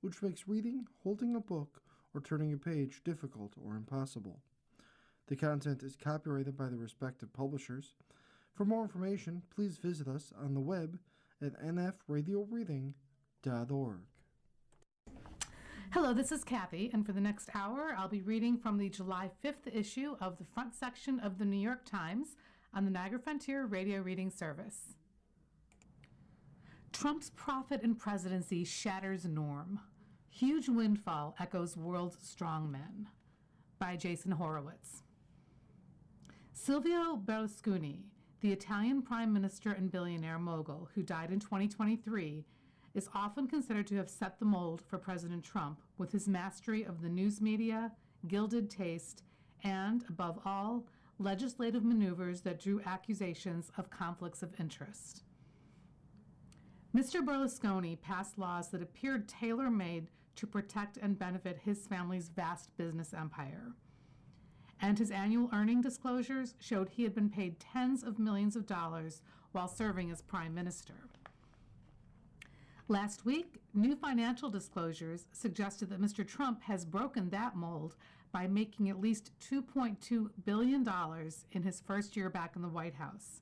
which makes reading, holding a book, or turning a page difficult or impossible. The content is copyrighted by the respective publishers. For more information, please visit us on the web at nfradioreading.org. Hello, this is Kathy, and for the next hour, I'll be reading from the July 5th issue of the front section of the New York Times on the Niagara Frontier Radio Reading Service. Trump's profit and presidency shatters norm. Huge windfall echoes world's strongmen, by Jason Horowitz. Silvio Berlusconi, the Italian prime minister and billionaire mogul who died in 2023, is often considered to have set the mold for President Trump with his mastery of the news media, gilded taste, and, above all, legislative maneuvers that drew accusations of conflicts of interest. Mr. Berlusconi passed laws that appeared tailor-made to protect and benefit his family's vast business empire. And his annual earning disclosures showed he had been paid tens of millions of dollars while serving as prime minister. Last week, new financial disclosures suggested that Mr. Trump has broken that mold by making at least $2.2 billion in his first year back in the White House,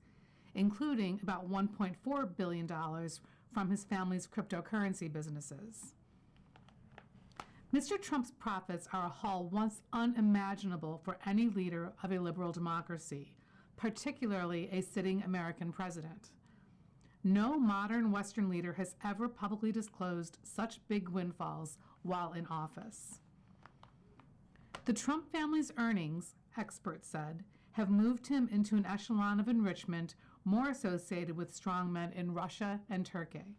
including about $1.4 billion from his family's cryptocurrency businesses. Mr. Trump's profits are a haul once unimaginable for any leader of a liberal democracy, particularly a sitting American president. No modern Western leader has ever publicly disclosed such big windfalls while in office. The Trump family's earnings, experts said, have moved him into an echelon of enrichment more associated with strongmen in Russia and Turkey.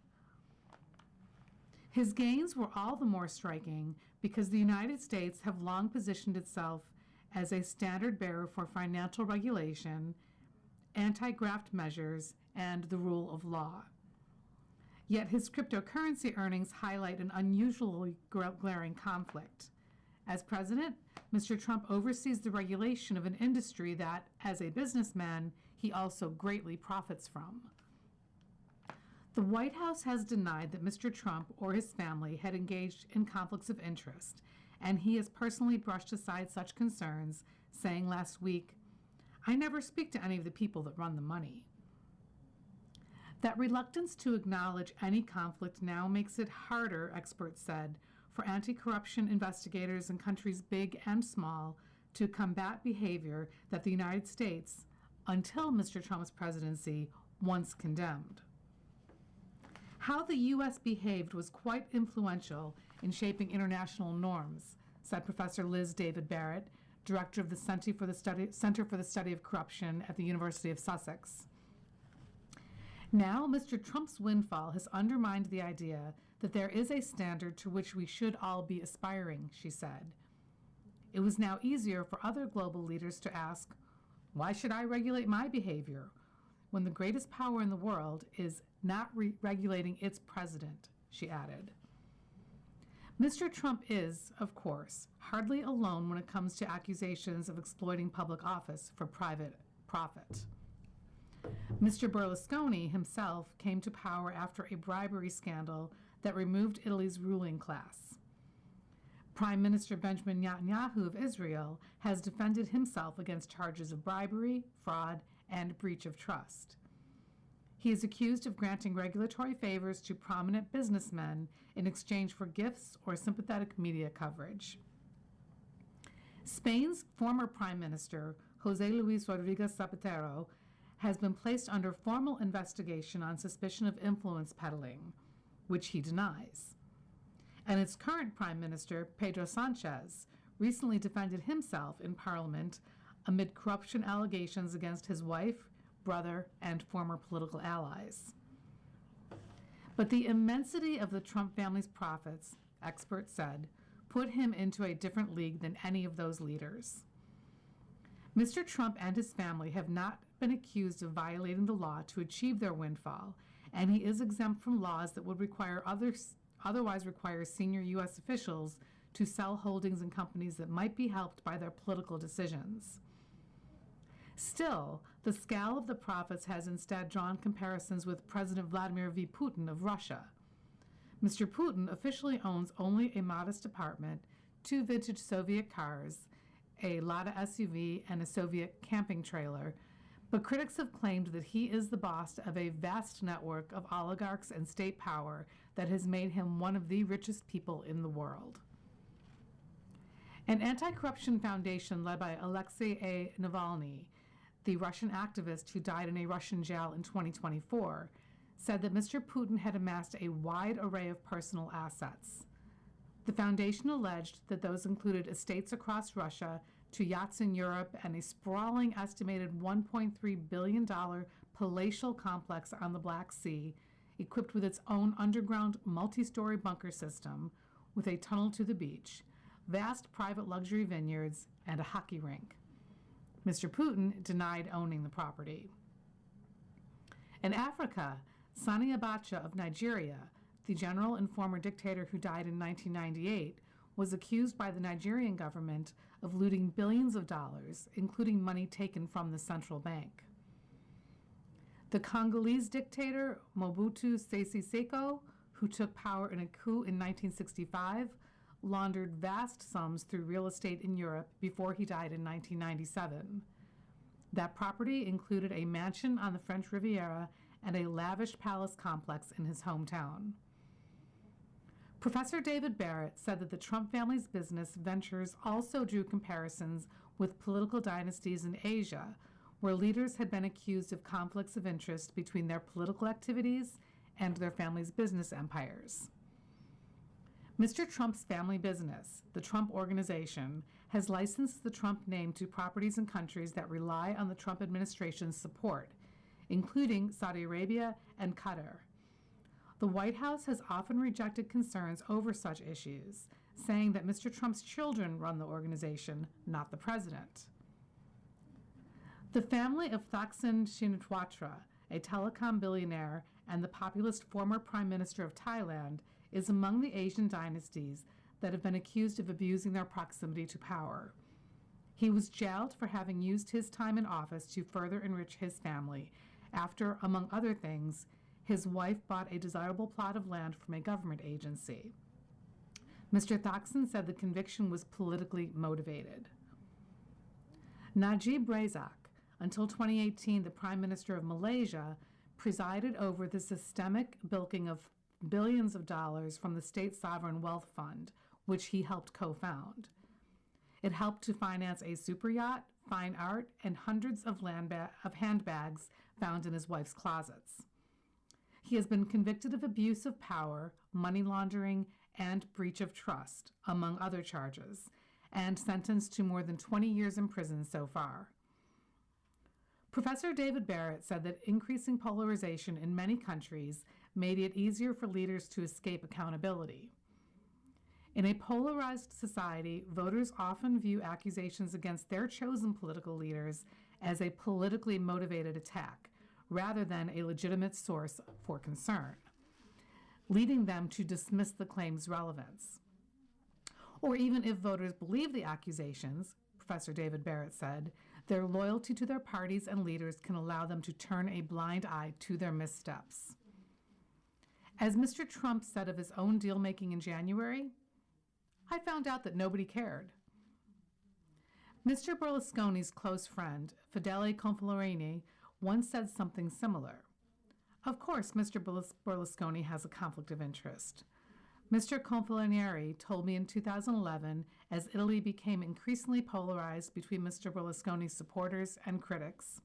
His gains were all the more striking because the United States have long positioned itself as a standard bearer for financial regulation, anti-graft measures, and the rule of law. Yet his cryptocurrency earnings highlight an unusually glaring conflict. As president, Mr. Trump oversees the regulation of an industry that, as a businessman, he also greatly profits from. The White House has denied that Mr. Trump or his family had engaged in conflicts of interest, and he has personally brushed aside such concerns, saying last week, "I never speak to any of the people that run the money." That reluctance to acknowledge any conflict now makes it harder, experts said, for anti-corruption investigators in countries big and small to combat behavior that the United States, until Mr. Trump's presidency, once condemned. How the U.S. behaved was quite influential in shaping international norms, said Professor Liz David Barrett, director of the Center for the Study of Corruption at the University of Sussex. Now, Mr. Trump's windfall has undermined the idea that there is a standard to which we should all be aspiring, she said. It was now easier for other global leaders to ask, why should I regulate my behavior when the greatest power in the world is not regulating its president, she added. Mr. Trump is, of course, hardly alone when it comes to accusations of exploiting public office for private profit. Mr. Berlusconi himself came to power after a bribery scandal that removed Italy's ruling class. Prime Minister Benjamin Netanyahu of Israel has defended himself against charges of bribery, fraud, and breach of trust. He is accused of granting regulatory favors to prominent businessmen in exchange for gifts or sympathetic media coverage. Spain's former Prime Minister, José Luis Rodríguez Zapatero, has been placed under formal investigation on suspicion of influence peddling, which he denies. And its current Prime Minister, Pedro Sanchez, recently defended himself in Parliament amid corruption allegations against his wife, brother, and former political allies. But the immensity of the Trump family's profits, experts said, put him into a different league than any of those leaders. Mr. Trump and his family have not been accused of violating the law to achieve their windfall, and he is exempt from laws that would otherwise require senior U.S. officials to sell holdings in companies that might be helped by their political decisions. Still, the scale of the profits has instead drawn comparisons with President Vladimir V. Putin of Russia. Mr. Putin officially owns only a modest apartment, 2 vintage Soviet cars, a Lada SUV, and a Soviet camping trailer, but critics have claimed that he is the boss of a vast network of oligarchs and state power that has made him one of the richest people in the world. An anti-corruption foundation led by Alexei A. Navalny, the Russian activist who died in a Russian jail in 2024, said that Mr. Putin had amassed a wide array of personal assets. The foundation alleged that those included estates across Russia, 2 yachts in Europe, and a sprawling estimated $1.3 billion palatial complex on the Black Sea, equipped with its own underground multi-story bunker system, with a tunnel to the beach, vast private luxury vineyards, and a hockey rink. Mr. Putin denied owning the property. In Africa, Sani Abacha of Nigeria, the general and former dictator who died in 1998, was accused by the Nigerian government of looting billions of dollars, including money taken from the central bank. The Congolese dictator Mobutu Sese Seko, who took power in a coup in 1965, laundered vast sums through real estate in Europe before he died in 1997. That property included a mansion on the French Riviera and a lavish palace complex in his hometown. Professor David Barrett said that the Trump family's business ventures also drew comparisons with political dynasties in Asia, where leaders had been accused of conflicts of interest between their political activities and their family's business empires. Mr. Trump's family business, the Trump Organization, has licensed the Trump name to properties in countries that rely on the Trump administration's support, including Saudi Arabia and Qatar. The White House has often rejected concerns over such issues, saying that Mr. Trump's children run the organization, not the president. The family of Thaksin Shinawatra, a telecom billionaire and the populist former Prime Minister of Thailand, is among the Asian dynasties that have been accused of abusing their proximity to power. He was jailed for having used his time in office to further enrich his family after, among other things, his wife bought a desirable plot of land from a government agency. Mr. Thaksin said the conviction was politically motivated. Najib Razak, until 2018 the Prime Minister of Malaysia, presided over the systemic bilking of billions of dollars from the State Sovereign Wealth Fund, which he helped co-found. It helped to finance a super yacht, fine art, and hundreds of handbags found in his wife's closets. He has been convicted of abuse of power, money laundering, and breach of trust, among other charges, and sentenced to more than 20 years in prison so far. Professor David Barrett said that increasing polarization in many countries made it easier for leaders to escape accountability. In a polarized society, voters often view accusations against their chosen political leaders as a politically motivated attack, rather than a legitimate source for concern, leading them to dismiss the claim's relevance. Or even if voters believe the accusations, Professor David Barrett said, their loyalty to their parties and leaders can allow them to turn a blind eye to their missteps. As Mr. Trump said of his own deal-making in January, I found out that nobody cared. Mr. Berlusconi's close friend, Fedele Confalonieri, once said something similar. Of course, Mr. Berlusconi has a conflict of interest. Mr. Confalonieri told me in 2011, as Italy became increasingly polarized between Mr. Berlusconi's supporters and critics.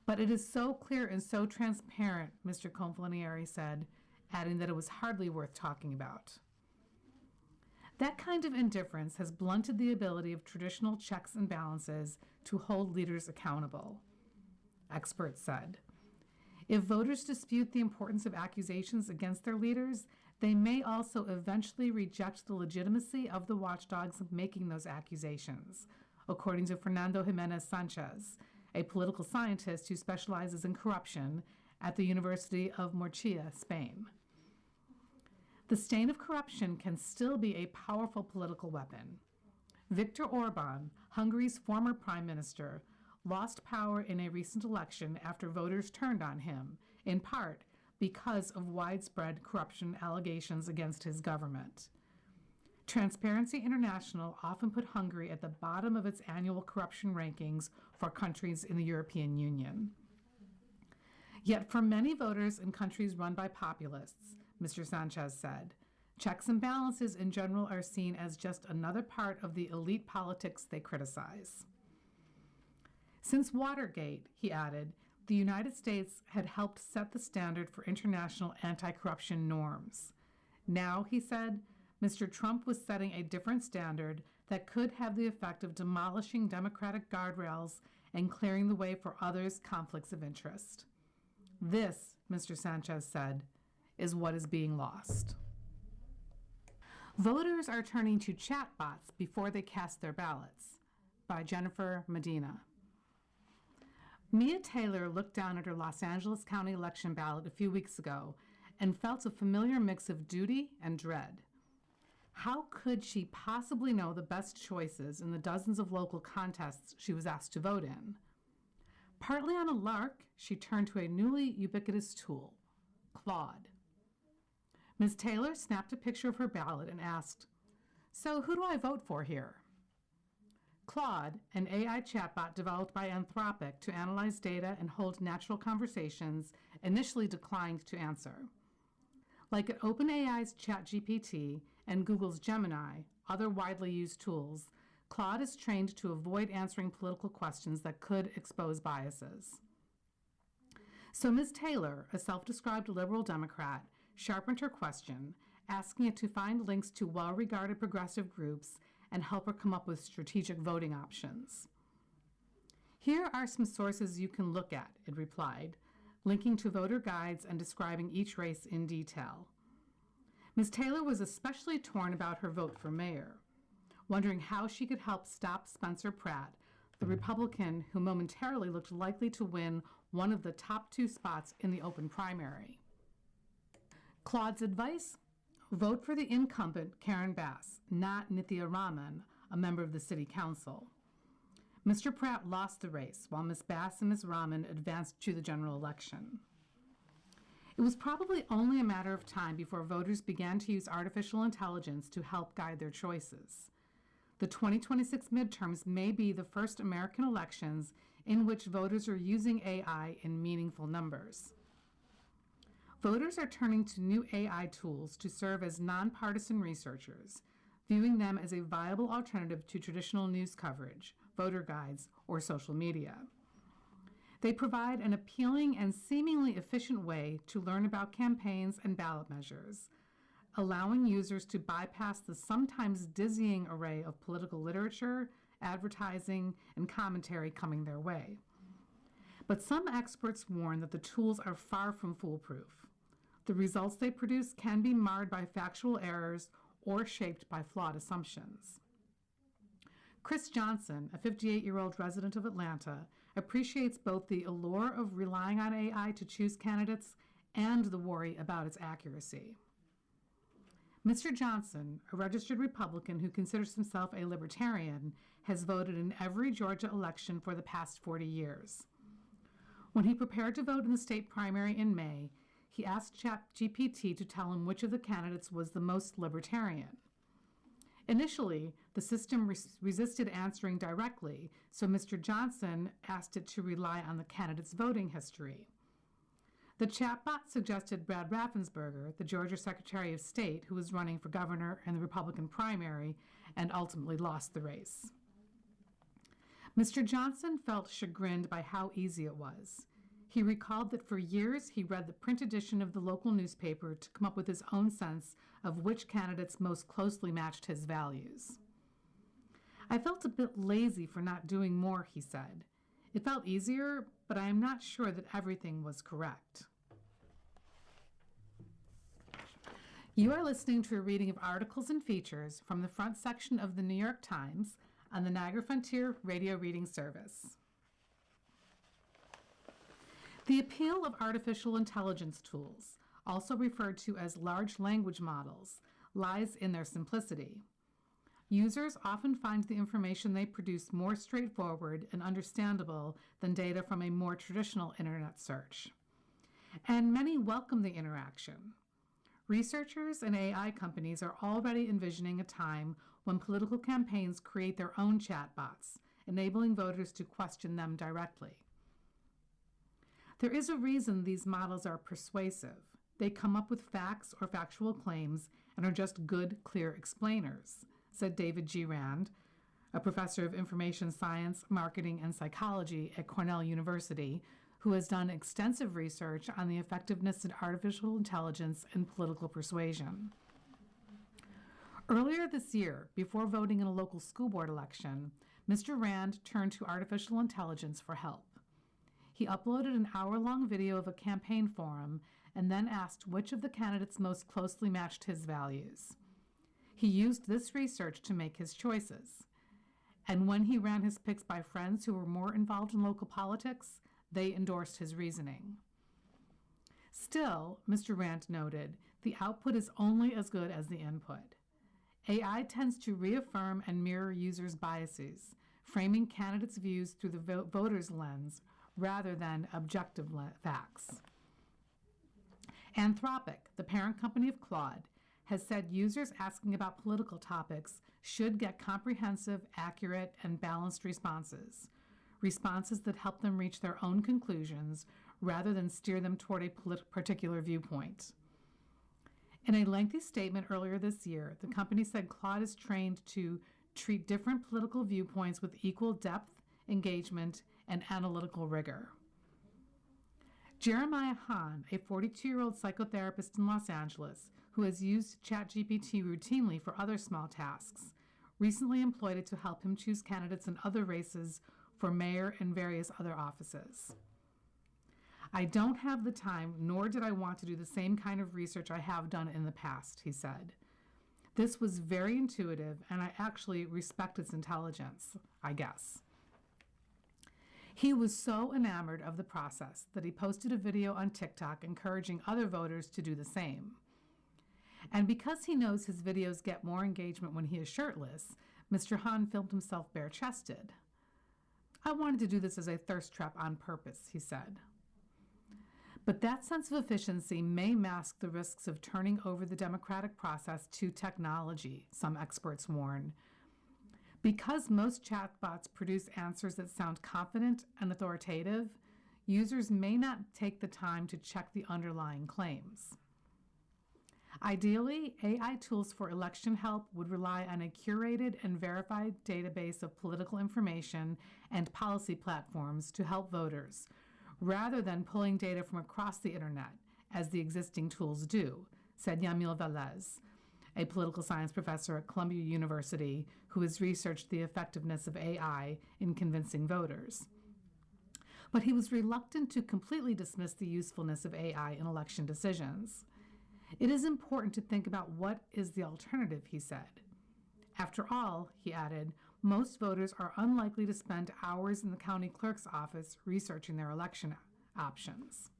But it is so clear and so transparent, Mr. Confalonieri said, adding that it was hardly worth talking about. That kind of indifference has blunted the ability of traditional checks and balances to hold leaders accountable, experts said. If voters dispute the importance of accusations against their leaders, they may also eventually reject the legitimacy of the watchdogs making those accusations, according to Fernando Jimenez Sanchez, a political scientist who specializes in corruption at the University of Murcia, Spain. The stain of corruption can still be a powerful political weapon. Viktor Orban, Hungary's former prime minister, lost power in a recent election after voters turned on him, in part because of widespread corruption allegations against his government. Transparency International often put Hungary at the bottom of its annual corruption rankings for countries in the European Union. Yet for many voters in countries run by populists, Mr. Sanchez said, checks and balances in general are seen as just another part of the elite politics they criticize. Since Watergate, he added, the United States had helped set the standard for international anti-corruption norms. Now, he said, Mr. Trump was setting a different standard that could have the effect of demolishing democratic guardrails and clearing the way for others' conflicts of interest. This, Mr. Sanchez said, is what is being lost. Voters are turning to chatbots before they cast their ballots, by Jennifer Medina. Mia Taylor looked down at her Los Angeles County election ballot a few weeks ago and felt a familiar mix of duty and dread. How could she possibly know the best choices in the dozens of local contests she was asked to vote in? Partly on a lark, she turned to a newly ubiquitous tool, Claude. Ms. Taylor snapped a picture of her ballot and asked, "So who do I vote for here?" Claude, an AI chatbot developed by Anthropic to analyze data and hold natural conversations, initially declined to answer. Like at OpenAI's ChatGPT and Google's Gemini, other widely used tools, Claude is trained to avoid answering political questions that could expose biases. So Ms. Taylor, a self-described liberal Democrat, sharpened her question, asking it to find links to well-regarded progressive groups and help her come up with strategic voting options. Here are some sources you can look at, it replied, linking to voter guides and describing each race in detail. Ms. Taylor was especially torn about her vote for mayor, wondering how she could help stop Spencer Pratt, the Republican who momentarily looked likely to win one of the top 2 spots in the open primary. Claude's advice? Vote for the incumbent Karen Bass, not Nithya Raman, a member of the city council. Mr. Pratt lost the race, while Ms. Bass and Ms. Raman advanced to the general election. It was probably only a matter of time before voters began to use artificial intelligence to help guide their choices. The 2026 midterms may be the first American elections in which voters are using AI in meaningful numbers. Voters are turning to new AI tools to serve as nonpartisan researchers, viewing them as a viable alternative to traditional news coverage, voter guides, or social media. They provide an appealing and seemingly efficient way to learn about campaigns and ballot measures, allowing users to bypass the sometimes dizzying array of political literature, advertising, and commentary coming their way. But some experts warn that the tools are far from foolproof. The results they produce can be marred by factual errors or shaped by flawed assumptions. Chris Johnson, a 58-year-old resident of Atlanta, appreciates both the allure of relying on AI to choose candidates and the worry about its accuracy. Mr. Johnson, a registered Republican who considers himself a libertarian, has voted in every Georgia election for the past 40 years. When he prepared to vote in the state primary in May, he asked ChatGPT to tell him which of the candidates was the most libertarian. Initially, the system resisted answering directly, so Mr. Johnson asked it to rely on the candidate's voting history. The chatbot suggested Brad Raffensperger, the Georgia Secretary of State, who was running for governor in the Republican primary and ultimately lost the race. Mr. Johnson felt chagrined by how easy it was. He recalled that for years he read the print edition of the local newspaper to come up with his own sense of which candidates most closely matched his values. "I felt a bit lazy for not doing more," he said. "It felt easier, but I am not sure that everything was correct." You are listening to a reading of articles and features from the front section of the New York Times on the Niagara Frontier Radio Reading Service. The appeal of artificial intelligence tools, also referred to as large language models, lies in their simplicity. Users often find the information they produce more straightforward and understandable than data from a more traditional internet search. and many welcome the interaction. Researchers and AI companies are already envisioning a time when political campaigns create their own chatbots, enabling voters to question them directly. There is a reason these models are persuasive. They come up with facts or factual claims and are just good, clear explainers, said David G. Rand, a professor of information science, marketing, and psychology at Cornell University, who has done extensive research on the effectiveness of artificial intelligence in political persuasion. Earlier this year, before voting in a local school board election, Mr. Rand turned to artificial intelligence for help. He uploaded an hour-long video of a campaign forum and then asked which of the candidates most closely matched his values. He used this research to make his choices. And when he ran his picks by friends who were more involved in local politics, they endorsed his reasoning. Still, Mr. Rand noted, the output is only as good as the input. AI tends to reaffirm and mirror users' biases, framing candidates' views through the voter's lens rather than objective facts. Anthropic, the parent company of Claude, has said users asking about political topics should get comprehensive, accurate, and balanced responses that help them reach their own conclusions rather than steer them toward a particular viewpoint. In a lengthy statement earlier this year, the company said Claude is trained to treat different political viewpoints with equal depth, engagement, and analytical rigor. Jeremiah Hahn, a 42-year-old psychotherapist in Los Angeles who has used ChatGPT routinely for other small tasks, recently employed it to help him choose candidates in other races for mayor and various other offices. I don't have the time, nor did I want to do the same kind of research I have done in the past, he said. This was very intuitive, and I actually respect its intelligence, I guess. He was so enamored of the process that he posted a video on TikTok encouraging other voters to do the same. And because he knows his videos get more engagement when he is shirtless, Mr. Hahn filmed himself bare-chested. I wanted to do this as a thirst trap on purpose, he said. But that sense of efficiency may mask the risks of turning over the democratic process to technology, some experts warn. Because most chatbots produce answers that sound confident and authoritative, users may not take the time to check the underlying claims. Ideally, AI tools for election help would rely on a curated and verified database of political information and policy platforms to help voters, rather than pulling data from across the internet, as the existing tools do, said Yamil Velez, a political science professor at Columbia University who has researched the effectiveness of AI in convincing voters. But he was reluctant to completely dismiss the usefulness of AI in election decisions. It is important to think about what is the alternative, he said. After all, he added, most voters are unlikely to spend hours in the county clerk's office researching their election options.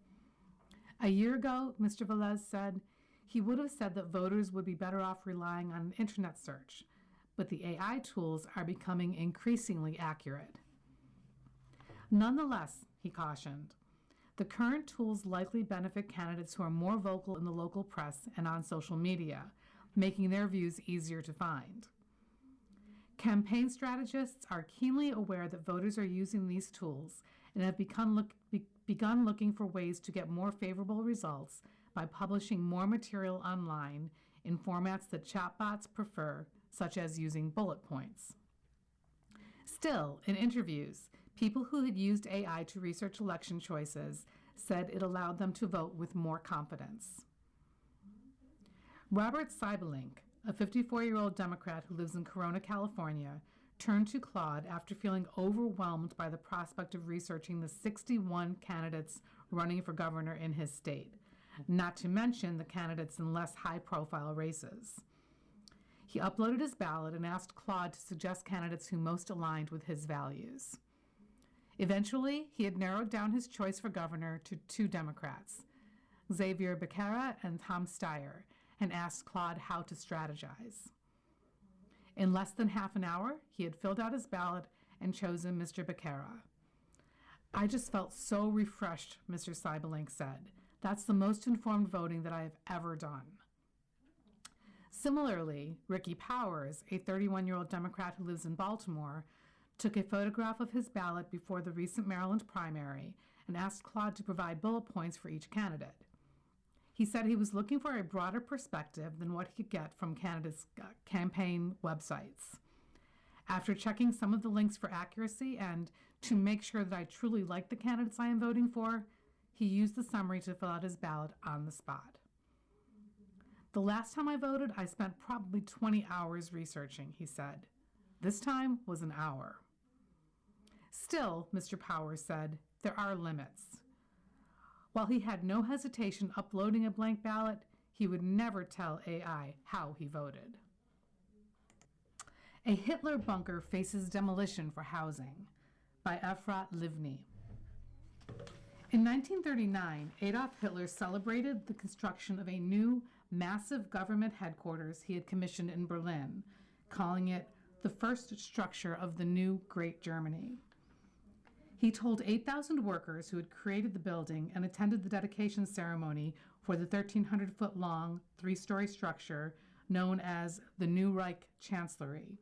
A year ago, Mr. Velez said, he would have said that voters would be better off relying on an internet search, but the AI tools are becoming increasingly accurate. Nonetheless, he cautioned, the current tools likely benefit candidates who are more vocal in the local press and on social media, making their views easier to find. Campaign strategists are keenly aware that voters are using these tools and have begun looking for ways to get more favorable results by publishing more material online in formats that chatbots prefer, such as using bullet points. Still, in interviews, people who had used AI to research election choices said it allowed them to vote with more confidence. Robert Siebelink, a 54-year-old Democrat who lives in Corona, California, turned to Claude after feeling overwhelmed by the prospect of researching the 61 candidates running for governor in his state, not to mention the candidates in less high-profile races. He uploaded his ballot and asked Claude to suggest candidates who most aligned with his values. Eventually, he had narrowed down his choice for governor to 2 Democrats, Xavier Becerra and Tom Steyer, and asked Claude how to strategize. In less than half an hour, he had filled out his ballot and chosen Mr. Becerra. I just felt so refreshed, Mr. Siebelink said. That's the most informed voting that I have ever done. Similarly, Ricky Powers, a 31-year-old Democrat who lives in Baltimore, took a photograph of his ballot before the recent Maryland primary and asked Claude to provide bullet points for each candidate. He said he was looking for a broader perspective than what he could get from candidates' campaign websites. After checking some of the links for accuracy and to make sure that I truly like the candidates I am voting for, he used the summary to fill out his ballot on the spot. The last time I voted, I spent probably 20 hours researching, he said. This time was an hour. Still, Mr. Powers said, there are limits. While he had no hesitation uploading a blank ballot, he would never tell AI how he voted. A Hitler Bunker Faces Demolition for Housing by Efrat Livni. In 1939, Adolf Hitler celebrated the construction of a new, massive government headquarters he had commissioned in Berlin, calling it the first structure of the new Great Germany. He told 8,000 workers who had created the building and attended the dedication ceremony for the 1,300-foot-long, three-story structure known as the New Reich Chancellery.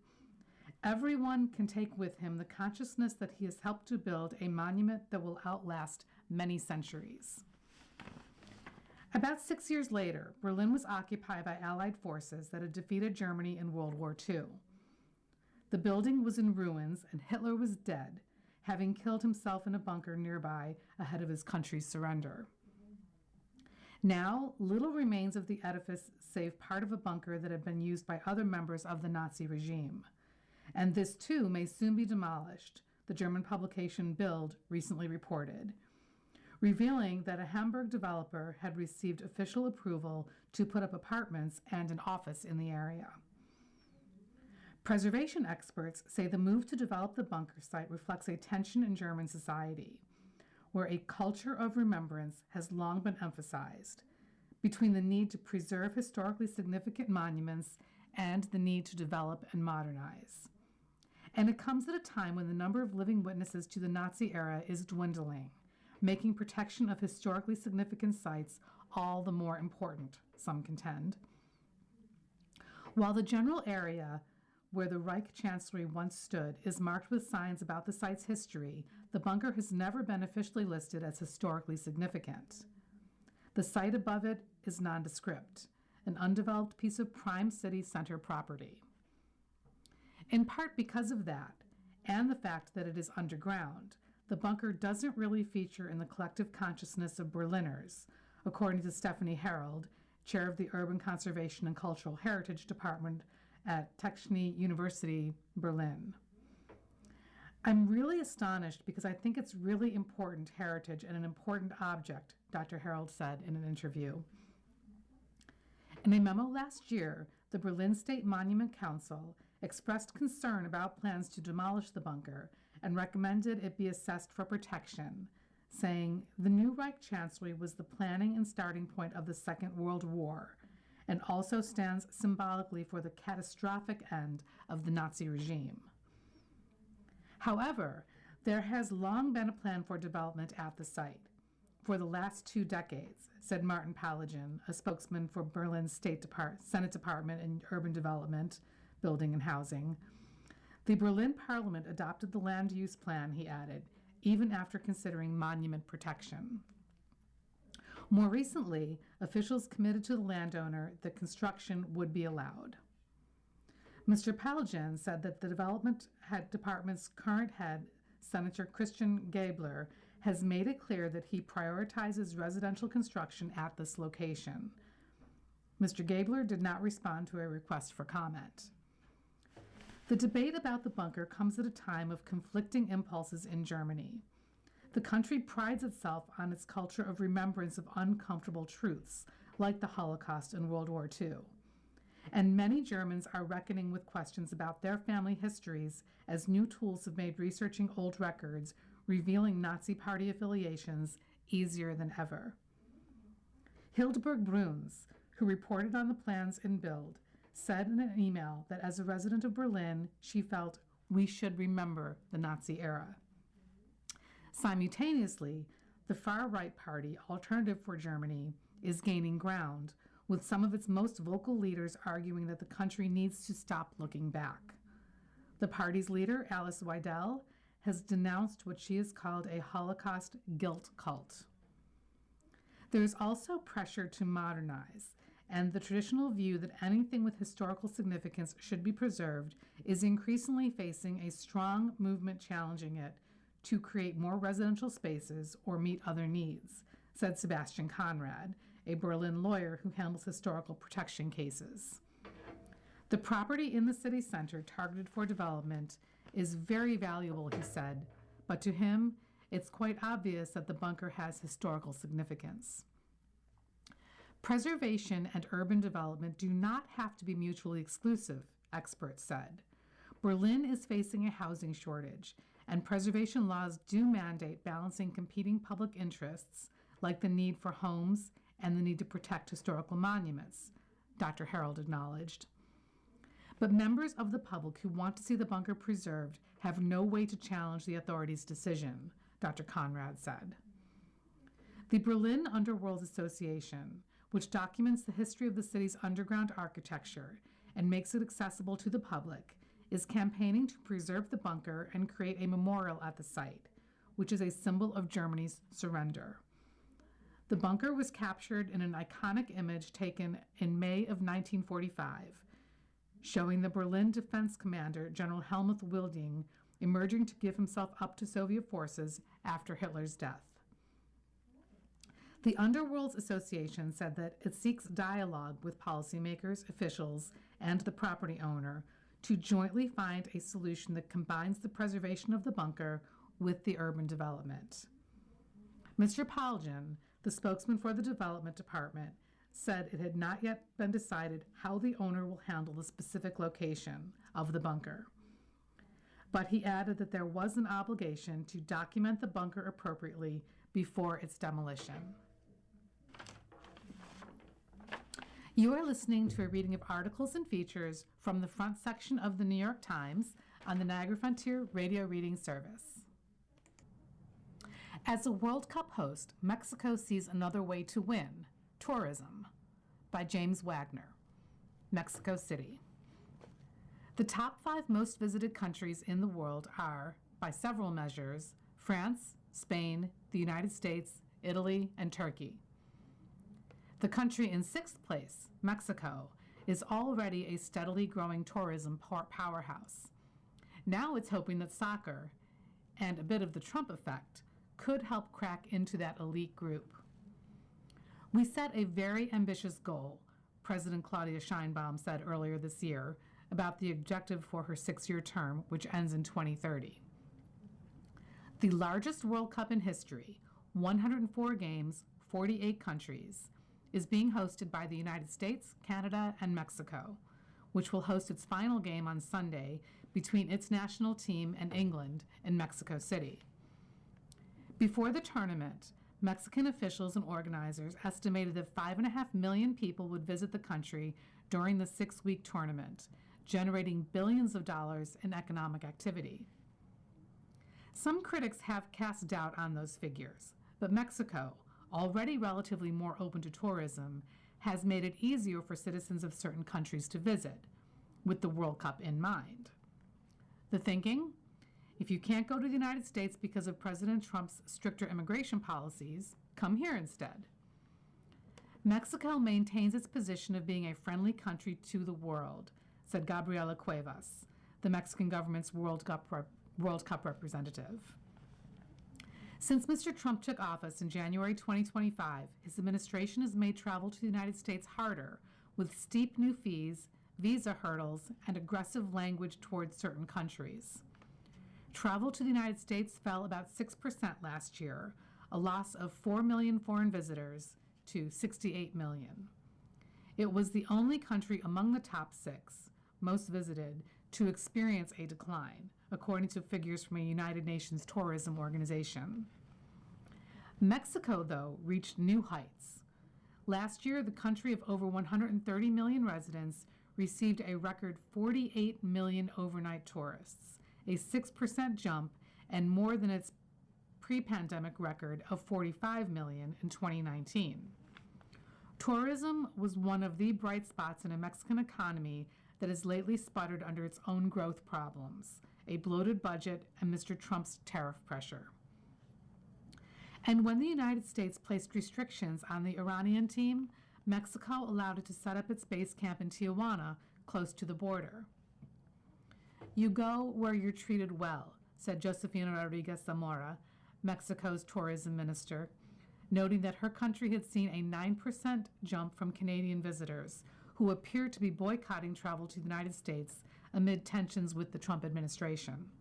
Everyone can take with him the consciousness that he has helped to build a monument that will outlast many centuries. About 6 years later, Berlin was occupied by Allied forces that had defeated Germany in World War II. The building was in ruins and Hitler was dead, having killed himself in a bunker nearby ahead of his country's surrender. Now, little remains of the edifice save part of a bunker that had been used by other members of the Nazi regime. And this too may soon be demolished, the German publication Bild recently reported, revealing that a Hamburg developer had received official approval to put up apartments and an office in the area. Preservation experts say the move to develop the bunker site reflects a tension in German society, where a culture of remembrance has long been emphasized, between the need to preserve historically significant monuments and the need to develop and modernize. And it comes at a time when the number of living witnesses to the Nazi era is dwindling, making protection of historically significant sites all the more important, some contend. While the general area where the Reich Chancellery once stood is marked with signs about the site's history, the bunker has never been officially listed as historically significant. The site above it is nondescript, an undeveloped piece of prime city center property. In part because of that, and the fact that it is underground, the bunker doesn't really feature in the collective consciousness of Berliners, according to Stephanie Harold, chair of the Urban Conservation and Cultural Heritage Department at Technische University, Berlin. I'm really astonished because I think it's really important heritage and an important object, Dr. Harold said in an interview. In a memo last year, the Berlin State Monument Council expressed concern about plans to demolish the bunker and recommended it be assessed for protection, saying the new Reich Chancellery was the planning and starting point of the Second World War and also stands symbolically for the catastrophic end of the Nazi regime. However, there has long been a plan for development at the site. For the last 2 decades, said Martin Palijan, a spokesman for Berlin's Senate Department in Urban Development, Building and Housing. The Berlin Parliament adopted the land use plan, he added, even after considering monument protection. More recently, officials committed to the landowner that construction would be allowed. Mr. Palijan said that the department's current head, Senator Christian Gabler, has made it clear that he prioritizes residential construction at this location. Mr. Gabler did not respond to a request for comment. The debate about the bunker comes at a time of conflicting impulses in Germany. The country prides itself on its culture of remembrance of uncomfortable truths, like the Holocaust and World War II. And many Germans are reckoning with questions about their family histories as new tools have made researching old records revealing Nazi party affiliations easier than ever. Hildburg Bruns, who reported on the plans in Bild, said in an email that as a resident of Berlin, she felt we should remember the Nazi era. Simultaneously, the far-right party, Alternative for Germany, is gaining ground, with some of its most vocal leaders arguing that the country needs to stop looking back. The party's leader, Alice Weidel, has denounced what she has called a Holocaust guilt cult. There is also pressure to modernize, and the traditional view that anything with historical significance should be preserved is increasingly facing a strong movement challenging it to create more residential spaces or meet other needs, said Sebastian Conrad, a Berlin lawyer who handles historical protection cases. The property in the city center targeted for development is very valuable, he said, but to him, it's quite obvious that the bunker has historical significance. Preservation and urban development do not have to be mutually exclusive, experts said. Berlin is facing a housing shortage, and preservation laws do mandate balancing competing public interests, like the need for homes and the need to protect historical monuments, Dr. Harold acknowledged. But members of the public who want to see the bunker preserved have no way to challenge the authorities' decision, Dr. Conrad said. The Berlin Underworld Association, which documents the history of the city's underground architecture and makes it accessible to the public, is campaigning to preserve the bunker and create a memorial at the site, which is a symbol of Germany's surrender. The bunker was captured in an iconic image taken in May of 1945, showing the Berlin defense commander, General Helmuth Wilding, emerging to give himself up to Soviet forces after Hitler's death. The Underworlds Association said that it seeks dialogue with policymakers, officials, and the property owner to jointly find a solution that combines the preservation of the bunker with the urban development. Mr. Paljan, the spokesman for the development department, said it had not yet been decided how the owner will handle the specific location of the bunker. But he added that there was an obligation to document the bunker appropriately before its demolition. You are listening to a reading of articles and features from the front section of the New York Times on the Niagara Frontier Radio Reading Service. As a World Cup host, Mexico sees another way to win, tourism, by James Wagner, Mexico City. The top 5 most visited countries in the world are, by several measures, France, Spain, the United States, Italy, and Turkey. The country in 6th place, Mexico, is already a steadily growing tourism powerhouse. Now it's hoping that soccer, and a bit of the Trump effect, could help crack into that elite group. We set a very ambitious goal, President Claudia Sheinbaum said earlier this year, about the objective for her 6-year term, which ends in 2030. The largest World Cup in history, 104 games, 48 countries, is being hosted by the United States, Canada, and Mexico, which will host its final game on Sunday between its national team and England in Mexico City. Before the tournament, Mexican officials and organizers estimated that 5.5 million people would visit the country during the 6-week tournament, generating billions of dollars in economic activity. Some critics have cast doubt on those figures, but Mexico, already relatively more open to tourism, has made it easier for citizens of certain countries to visit, with the World Cup in mind. The thinking? If you can't go to the United States because of President Trump's stricter immigration policies, come here instead. Mexico maintains its position of being a friendly country to the world, said Gabriela Cuevas, the Mexican government's World Cup representative. Since Mr. Trump took office in January 2025, his administration has made travel to the United States harder, with steep new fees, visa hurdles, and aggressive language towards certain countries. Travel to the United States fell about 6% last year, a loss of 4 million foreign visitors to 68 million. It was the only country among the top 6 most visited to experience a decline, according to figures from a United Nations tourism organization. Mexico, though, reached new heights. Last year, the country of over 130 million residents received a record 48 million overnight tourists, a 6% jump and more than its pre-pandemic record of 45 million in 2019. Tourism was one of the bright spots in a Mexican economy that has lately sputtered under its own growth problems, a bloated budget, and Mr. Trump's tariff pressure. And when the United States placed restrictions on the Iranian team, Mexico allowed it to set up its base camp in Tijuana, close to the border. "You go where you're treated well," said Josefina Rodriguez Zamora, Mexico's tourism minister, noting that her country had seen a 9% jump from Canadian visitors who appeared to be boycotting travel to the United States amid tensions with the Trump administration.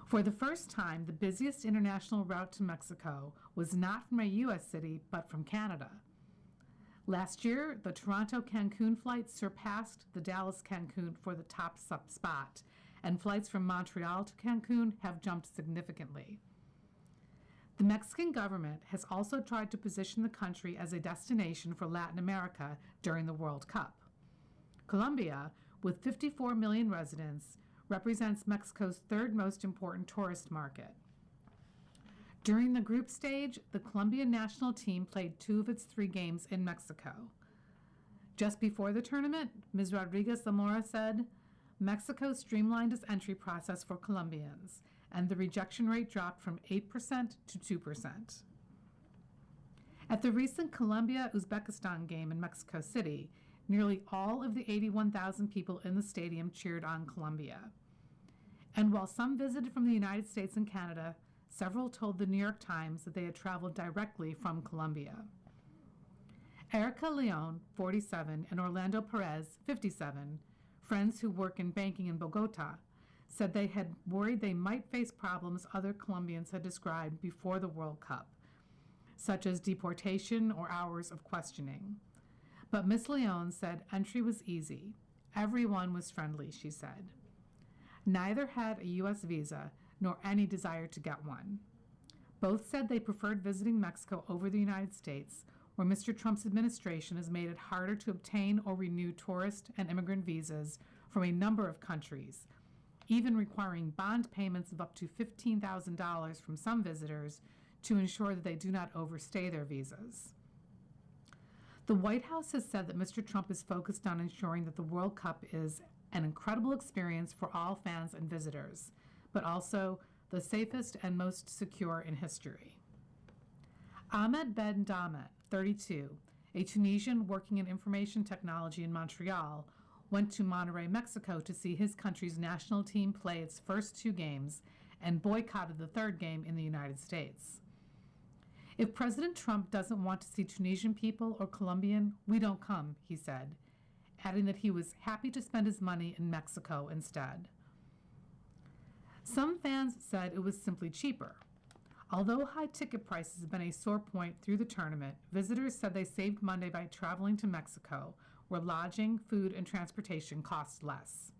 For the first time, the busiest international route to Mexico was not from a U.S. city, but from Canada. Last year, the Toronto-Cancun flight surpassed the Dallas-Cancun for the top spot, and flights from Montreal to Cancun have jumped significantly. The Mexican government has also tried to position the country as a destination for Latin America during the World Cup. Colombia, with 54 million residents, represents Mexico's third most important tourist market. During the group stage, the Colombian national team played 2 of its 3 games in Mexico. Just before the tournament, Ms. Rodriguez Zamora said, "Mexico streamlined its entry process for Colombians, and the rejection rate dropped from 8% to 2%. At the recent Colombia-Uzbekistan game in Mexico City, nearly all of the 81,000 people in the stadium cheered on Colombia. And while some visited from the United States and Canada, several told the New York Times that they had traveled directly from Colombia. Erica Leon, 47, and Orlando Perez, 57, friends who work in banking in Bogota, said they had worried they might face problems other Colombians had described before the World Cup, such as deportation or hours of questioning. But Miss Leon said entry was easy. Everyone was friendly, she said. Neither had a U.S. visa nor any desire to get one. Both said they preferred visiting Mexico over the United States, where Mr. Trump's administration has made it harder to obtain or renew tourist and immigrant visas from a number of countries, even requiring bond payments of up to $15,000 from some visitors to ensure that they do not overstay their visas. The White House has said that Mr. Trump is focused on ensuring that the World Cup is an incredible experience for all fans and visitors, but also the safest and most secure in history. Ahmed Ben Damet, 32, a Tunisian working in information technology in Montreal, went to Monterrey, Mexico to see his country's national team play its first 2 games and boycotted the 3rd game in the United States. "If President Trump doesn't want to see Tunisian people or Colombian, we don't come," he said, adding that he was happy to spend his money in Mexico instead. Some fans said it was simply cheaper. Although high ticket prices have been a sore point through the tournament, visitors said they saved money by traveling to Mexico, where lodging, food, and transportation cost less.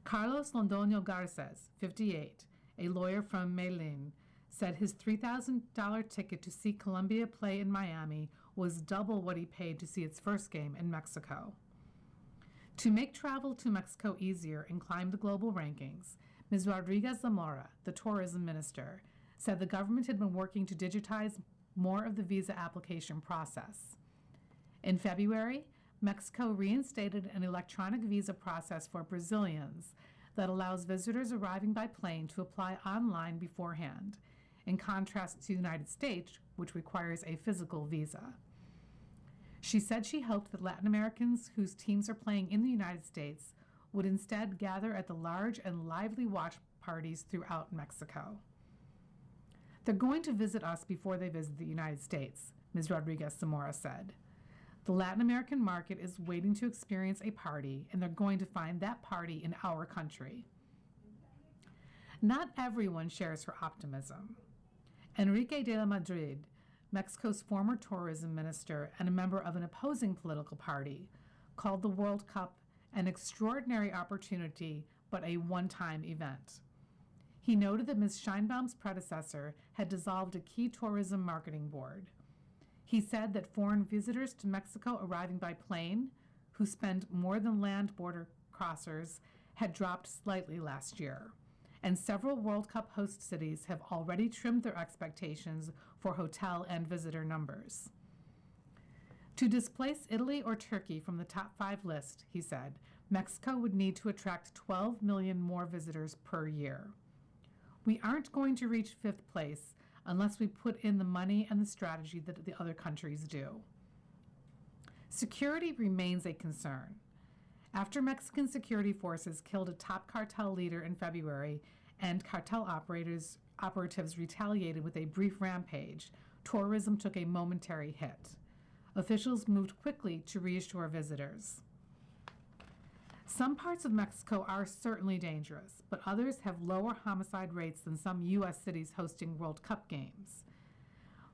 Carlos Londoño Garces, 58, a lawyer from Medellin, said his $3,000 ticket to see Colombia play in Miami was double what he paid to see its first game in Mexico. To make travel to Mexico easier and climb the global rankings, Ms. Rodriguez Zamora, the tourism minister, said the government had been working to digitize more of the visa application process. In February, Mexico reinstated an electronic visa process for Brazilians that allows visitors arriving by plane to apply online beforehand, in contrast to the United States, which requires a physical visa. She said she hoped that Latin Americans whose teams are playing in the United States would instead gather at the large and lively watch parties throughout Mexico. "They're going to visit us before they visit the United States," Ms. Rodriguez Zamora said. "The Latin American market is waiting to experience a party, and they're going to find that party in our country." Not everyone shares her optimism. Enrique de la Madrid, Mexico's former tourism minister and a member of an opposing political party, called the World Cup an extraordinary opportunity but a one-time event. He noted that Ms. Sheinbaum's predecessor had dissolved a key tourism marketing board. He said that foreign visitors to Mexico arriving by plane, who spend more than land border crossers, had dropped slightly last year, and several World Cup host cities have already trimmed their expectations for hotel and visitor numbers. To displace Italy or Turkey from the top 5 list, he said, Mexico would need to attract 12 million more visitors per year. We aren't going to reach 5th place unless we put in the money and the strategy that the other countries do. Security remains a concern. After Mexican security forces killed a top cartel leader in February and cartel operatives retaliated with a brief rampage, tourism took a momentary hit. Officials moved quickly to reassure visitors. Some parts of Mexico are certainly dangerous, but others have lower homicide rates than some U.S. cities hosting World Cup games.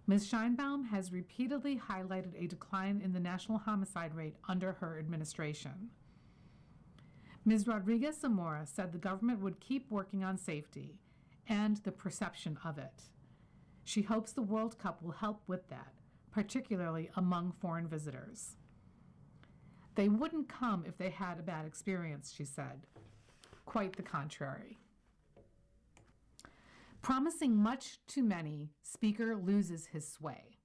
Ms. Sheinbaum has repeatedly highlighted a decline in the national homicide rate under her administration. Ms. Rodriguez Zamora said the government would keep working on safety and the perception of it. She hopes the World Cup will help with that, particularly among foreign visitors. They wouldn't come if they had a bad experience, she said. Quite the contrary. Promising much to many, Speaker loses his sway.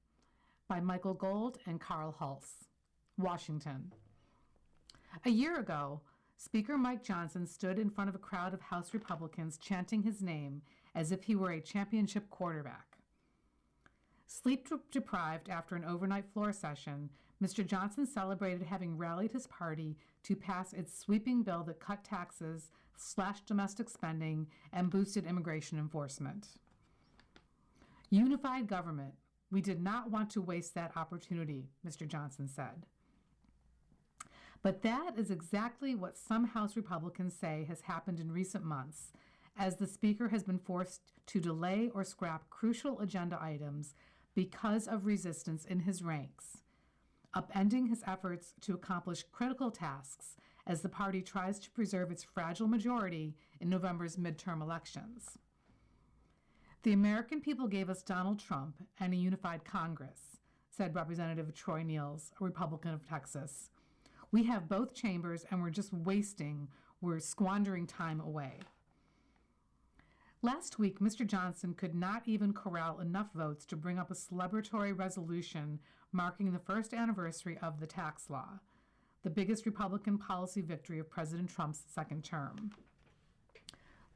By Michael Gold and Carl Hulse, Washington. A year ago, Speaker Mike Johnson stood in front of a crowd of House Republicans chanting his name as if he were a championship quarterback. Sleep-deprived after an overnight floor session, Mr. Johnson celebrated having rallied his party to pass its sweeping bill that cut taxes, slashed domestic spending, and boosted immigration enforcement. Unified government. We did not want to waste that opportunity, Mr. Johnson said. But that is exactly what some House Republicans say has happened in recent months, as the Speaker has been forced to delay or scrap crucial agenda items because of resistance in his ranks, upending his efforts to accomplish critical tasks as the party tries to preserve its fragile majority in November's midterm elections. The American people gave us Donald Trump and a unified Congress, said Representative Troy Niels, a Republican of Texas. We have both chambers and we're squandering time away. Last week, Mr. Johnson could not even corral enough votes to bring up a celebratory resolution marking the first anniversary of the tax law, the biggest Republican policy victory of President Trump's second term.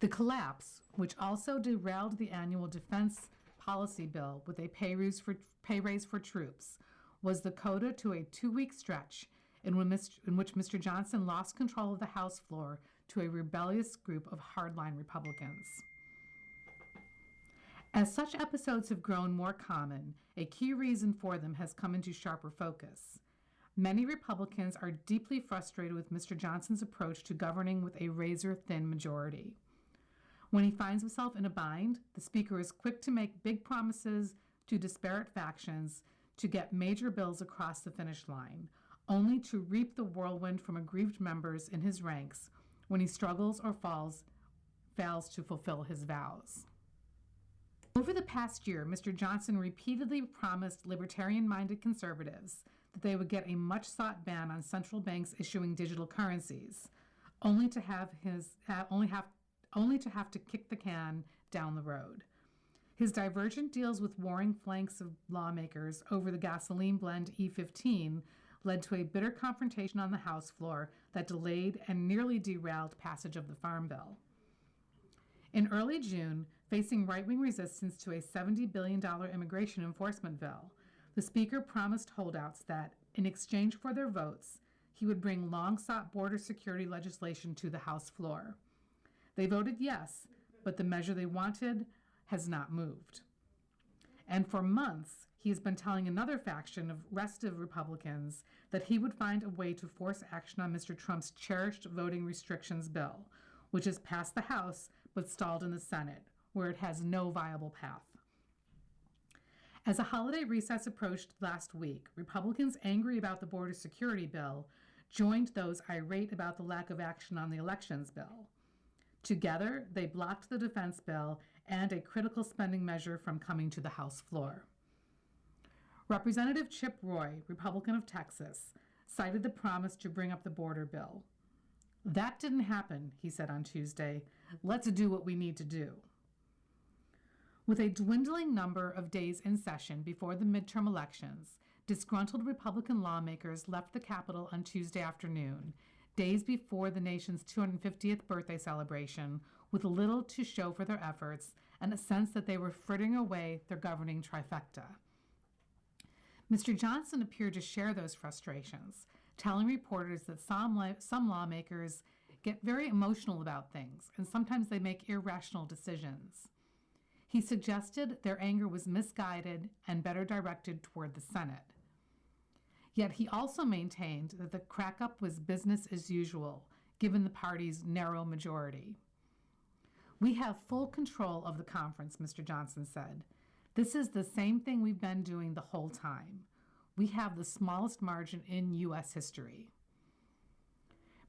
The collapse, which also derailed the annual defense policy bill with a pay raise for troops, was the coda to a 2-week stretch in which Mr. Johnson lost control of the House floor to a rebellious group of hardline Republicans. As such episodes have grown more common, a key reason for them has come into sharper focus. Many Republicans are deeply frustrated with Mr. Johnson's approach to governing with a razor-thin majority. When he finds himself in a bind, the Speaker is quick to make big promises to disparate factions to get major bills across the finish line, only to reap the whirlwind from aggrieved members in his ranks when he struggles or fails to fulfill his vows. Over the past year, Mr. Johnson repeatedly promised libertarian-minded conservatives that they would get a much-sought ban on central banks issuing digital currencies, only to have to kick the can down the road. His divergent deals with warring flanks of lawmakers over the gasoline blend E15 led to a bitter confrontation on the House floor that delayed and nearly derailed passage of the Farm Bill. In early June, facing right-wing resistance to a $70 billion immigration enforcement bill, the Speaker promised holdouts that, in exchange for their votes, he would bring long-sought border security legislation to the House floor. They voted yes, but the measure they wanted has not moved. And for months, he has been telling another faction of restive Republicans that he would find a way to force action on Mr. Trump's cherished voting restrictions bill, which has passed the House but stalled in the Senate, where it has no viable path. As a holiday recess approached last week, Republicans angry about the border security bill joined those irate about the lack of action on the elections bill. Together, they blocked the defense bill and a critical spending measure from coming to the House floor. Representative Chip Roy, Republican of Texas, cited the promise to bring up the border bill. That didn't happen, he said on Tuesday. Let's do what we need to do. With a dwindling number of days in session before the midterm elections, disgruntled Republican lawmakers left the Capitol on Tuesday afternoon, days before the nation's 250th birthday celebration, with little to show for their efforts and a sense that they were frittering away their governing trifecta. Mr. Johnson appeared to share those frustrations, telling reporters that some lawmakers get very emotional about things, and sometimes they make irrational decisions. He suggested their anger was misguided and better directed toward the Senate. Yet he also maintained that the crack-up was business as usual, given the party's narrow majority. We have full control of the conference, Mr. Johnson said. This is the same thing we've been doing the whole time. We have the smallest margin in U.S. history.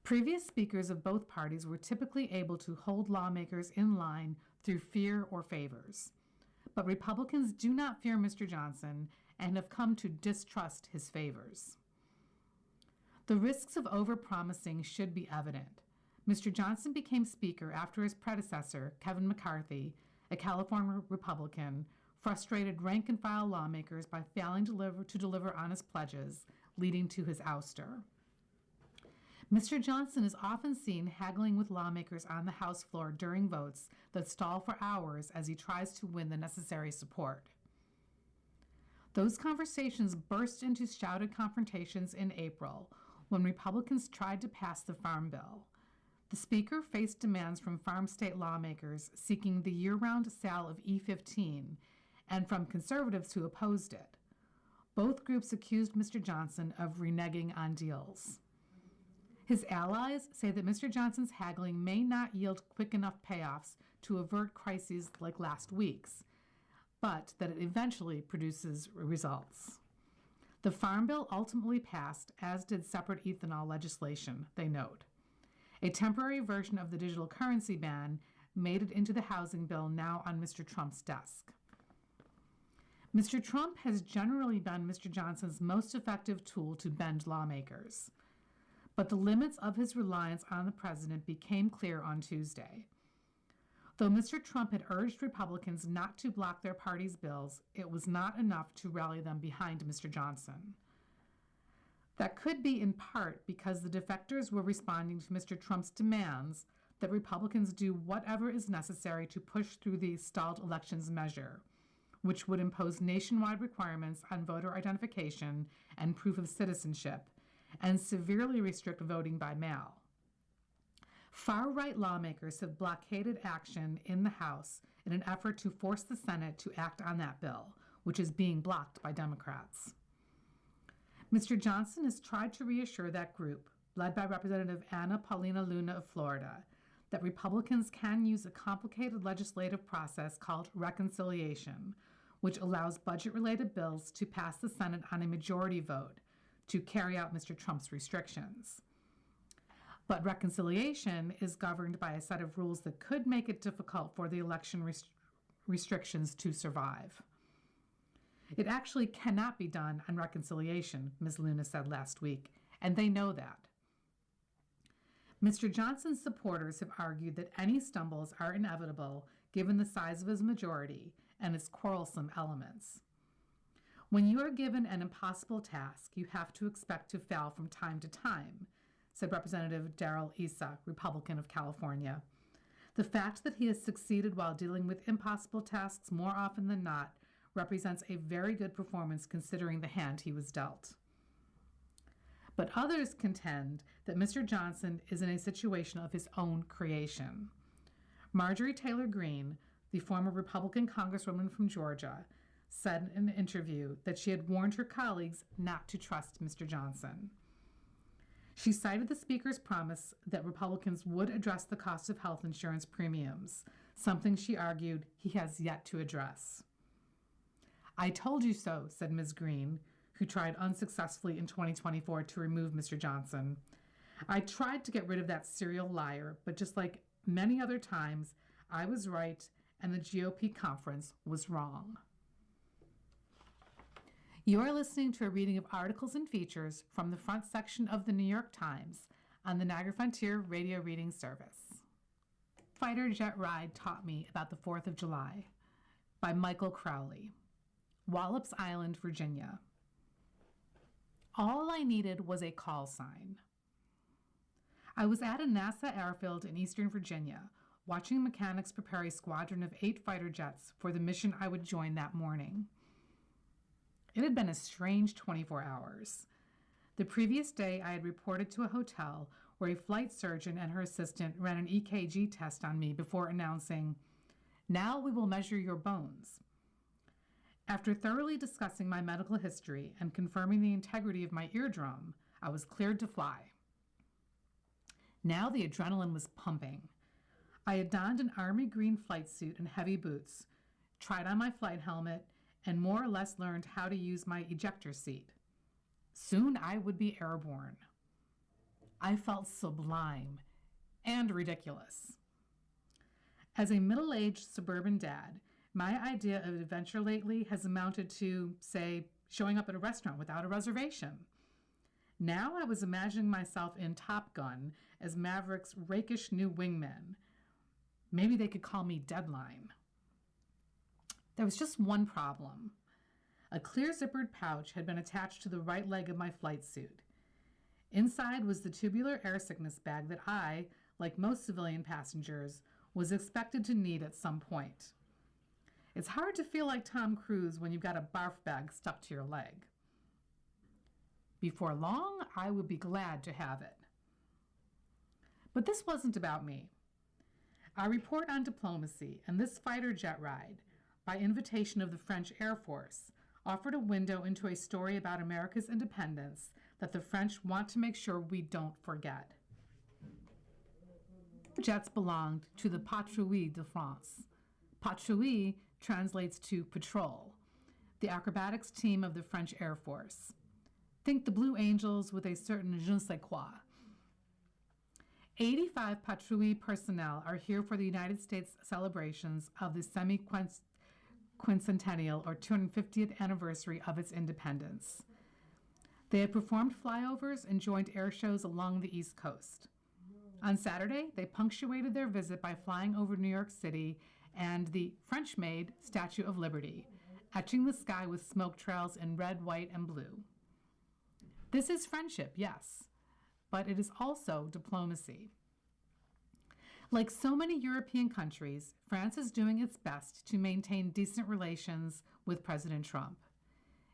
Previous speakers of both parties were typically able to hold lawmakers in line through fear or favors. But Republicans do not fear Mr. Johnson and have come to distrust his favors. The risks of overpromising should be evident. Mr. Johnson became Speaker after his predecessor, Kevin McCarthy, a California Republican, frustrated rank-and-file lawmakers by failing to deliver on his pledges, leading to his ouster. Mr. Johnson is often seen haggling with lawmakers on the House floor during votes that stall for hours as he tries to win the necessary support. Those conversations burst into shouted confrontations in April when Republicans tried to pass the Farm Bill. The Speaker faced demands from farm state lawmakers seeking the year-round sale of E-15 and from conservatives who opposed it. Both groups accused Mr. Johnson of reneging on deals. His allies say that Mr. Johnson's haggling may not yield quick enough payoffs to avert crises like last week's, but that it eventually produces results. The Farm Bill ultimately passed, as did separate ethanol legislation, they note. A temporary version of the digital currency ban made it into the housing bill now on Mr. Trump's desk. Mr. Trump has generally been Mr. Johnson's most effective tool to bend lawmakers. But the limits of his reliance on the president became clear on Tuesday. Though Mr. Trump had urged Republicans not to block their party's bills, it was not enough to rally them behind Mr. Johnson. That could be in part because the defectors were responding to Mr. Trump's demands that Republicans do whatever is necessary to push through the stalled elections measure, which would impose nationwide requirements on voter identification and proof of citizenship, and severely restrict voting by mail. Far-right lawmakers have blockaded action in the House in an effort to force the Senate to act on that bill, which is being blocked by Democrats. Mr. Johnson has tried to reassure that group, led by Representative Anna Paulina Luna of Florida, that Republicans can use a complicated legislative process called reconciliation, which allows budget-related bills to pass the Senate on a majority vote to carry out Mr. Trump's restrictions. But reconciliation is governed by a set of rules that could make it difficult for the election restrictions to survive. It actually cannot be done on reconciliation, Ms. Luna said last week, and they know that. Mr. Johnson's supporters have argued that any stumbles are inevitable given the size of his majority and its quarrelsome elements. When you are given an impossible task, you have to expect to fail from time to time, said Representative Darrell Issa, Republican of California. The fact that he has succeeded while dealing with impossible tasks more often than not represents a very good performance considering the hand he was dealt. But others contend that Mr. Johnson is in a situation of his own creation. Marjorie Taylor Greene, the former Republican Congresswoman from Georgia, said in an interview that she had warned her colleagues not to trust Mr. Johnson. She cited the Speaker's promise that Republicans would address the cost of health insurance premiums, something she argued he has yet to address. "I told you so," said Ms. Greene, who tried unsuccessfully in 2024 to remove Mr. Johnson. "I tried to get rid of that serial liar, but just like many other times, I was right and the GOP conference was wrong." You are listening to a reading of articles and features from the front section of the New York Times on the Niagara Frontier radio reading service. Fighter Jet Ride Taught Me About the 4th of July by Michael Crowley, Wallops Island, Virginia. All I needed was a call sign. I was at a NASA airfield in Eastern Virginia, watching mechanics prepare a squadron of 8 fighter jets for the mission I would join that morning. It had been a strange 24 hours. The previous day, I had reported to a hotel where a flight surgeon and her assistant ran an EKG test on me before announcing, "Now we will measure your bones." After thoroughly discussing my medical history and confirming the integrity of my eardrum, I was cleared to fly. Now the adrenaline was pumping. I had donned an army green flight suit and heavy boots, tried on my flight helmet, and more or less learned how to use my ejector seat. Soon I would be airborne. I felt sublime and ridiculous. As a middle-aged suburban dad, my idea of adventure lately has amounted to, say, showing up at a restaurant without a reservation. Now I was imagining myself in Top Gun as Maverick's rakish new wingman. Maybe they could call me Deadline. There was just one problem. A clear zippered pouch had been attached to the right leg of my flight suit. Inside was the tubular air sickness bag that I, like most civilian passengers, was expected to need at some point. It's hard to feel like Tom Cruise when you've got a barf bag stuck to your leg. Before long, I would be glad to have it. But this wasn't about me. I report on diplomacy, and this fighter jet ride, by invitation of the French Air Force, offered a window into a story about America's independence that the French want to make sure we don't forget. The jets belonged to the Patrouille de France. Patrouille translates to patrol, the acrobatics team of the French Air Force. Think the Blue Angels with a certain je ne sais quoi. 85 Patrouille personnel are here for the United States celebrations of the semi-quincentennial or 250th anniversary of its independence. They have performed flyovers and joined air shows along the East Coast. On Saturday, they punctuated their visit by flying over New York City and the French-made Statue of Liberty, etching the sky with smoke trails in red, white, and blue. This is friendship, yes, but it is also diplomacy. Like so many European countries, France is doing its best to maintain decent relations with President Trump.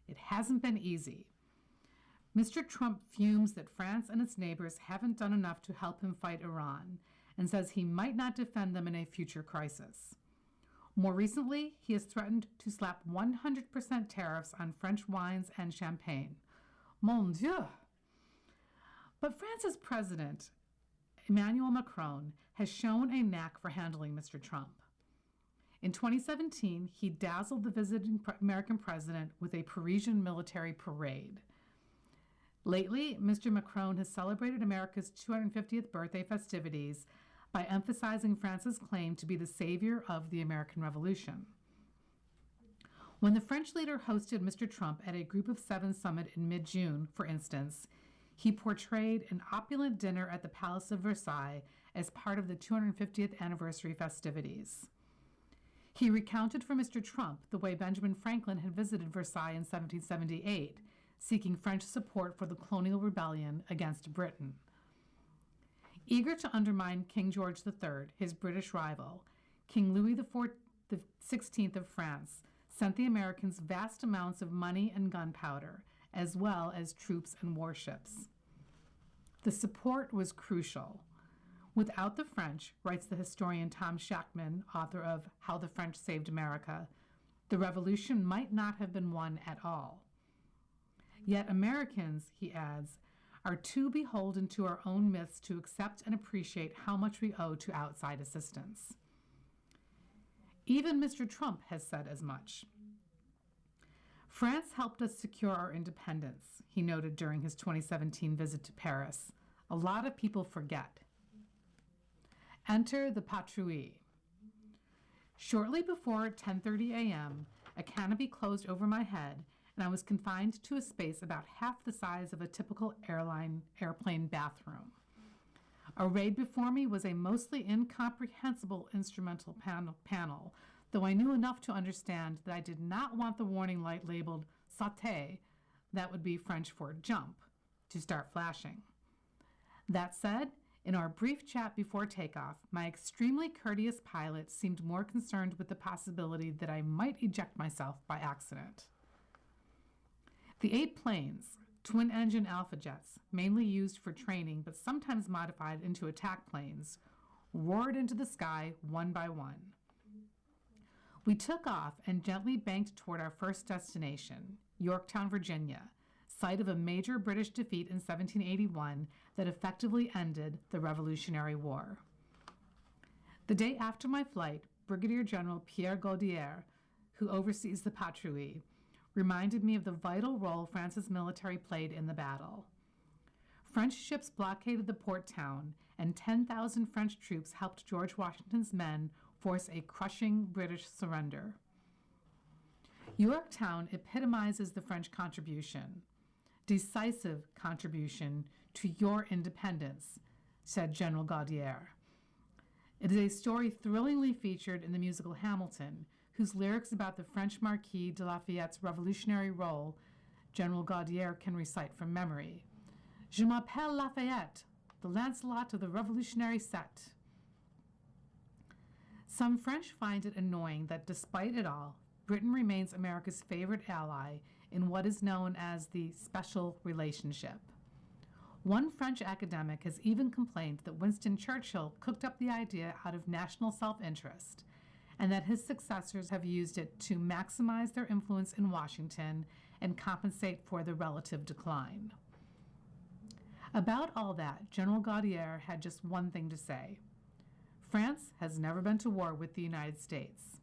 It hasn't been easy. Mr. Trump fumes that France and its neighbors haven't done enough to help him fight Iran and says he might not defend them in a future crisis. More recently, he has threatened to slap 100% tariffs on French wines and champagne. Mon Dieu! But France's president, Emmanuel Macron, has shown a knack for handling Mr. Trump. In 2017, he dazzled the visiting American president with a Parisian military parade. Lately, Mr. Macron has celebrated America's 250th birthday festivities by emphasizing France's claim to be the savior of the American Revolution. When the French leader hosted Mr. Trump at a Group of 7 summit in mid-June, for instance, he portrayed an opulent dinner at the Palace of Versailles as part of the 250th anniversary festivities. He recounted for Mr. Trump the way Benjamin Franklin had visited Versailles in 1778, seeking French support for the colonial rebellion against Britain. Eager to undermine King George III, his British rival, King Louis XVI of France sent the Americans vast amounts of money and gunpowder, as well as troops and warships. The support was crucial. Without the French, writes the historian Tom Shachtman, author of How the French Saved America, the revolution might not have been won at all. Yet Americans, he adds, are too beholden to our own myths to accept and appreciate how much we owe to outside assistance. Even Mr. Trump has said as much. France helped us secure our independence, he noted during his 2017 visit to Paris. A lot of people forget. Enter the Patrouille. Shortly before 10:30 a.m., a canopy closed over my head, and I was confined to a space about half the size of a typical airplane bathroom. Arrayed before me was a mostly incomprehensible instrumental panel, though I knew enough to understand that I did not want the warning light labeled sauté, that would be French for jump, to start flashing. That said, in our brief chat before takeoff, my extremely courteous pilot seemed more concerned with the possibility that I might eject myself by accident. The 8 planes, twin-engine Alpha jets, mainly used for training but sometimes modified into attack planes, roared into the sky one by one. We took off and gently banked toward our first destination, Yorktown, Virginia, site of a major British defeat in 1781 that effectively ended the Revolutionary War. The day after my flight, Brigadier General Pierre Gaudier, who oversees the patrouille, reminded me of the vital role France's military played in the battle. French ships blockaded the port town, and 10,000 French troops helped George Washington's men force a crushing British surrender. Yorktown epitomizes the French contribution, decisive contribution to your independence, said General Gaudier. It is a story thrillingly featured in the musical Hamilton, whose lyrics about the French Marquis de Lafayette's revolutionary role General Gaudier can recite from memory. Je m'appelle Lafayette, the Lancelot of the revolutionary set. Some French find it annoying that despite it all, Britain remains America's favorite ally in what is known as the special relationship. One French academic has even complained that Winston Churchill cooked up the idea out of national self-interest, and that his successors have used it to maximize their influence in Washington and compensate for the relative decline. About all that, General Gaudier had just one thing to say. France has never been to war with the United States.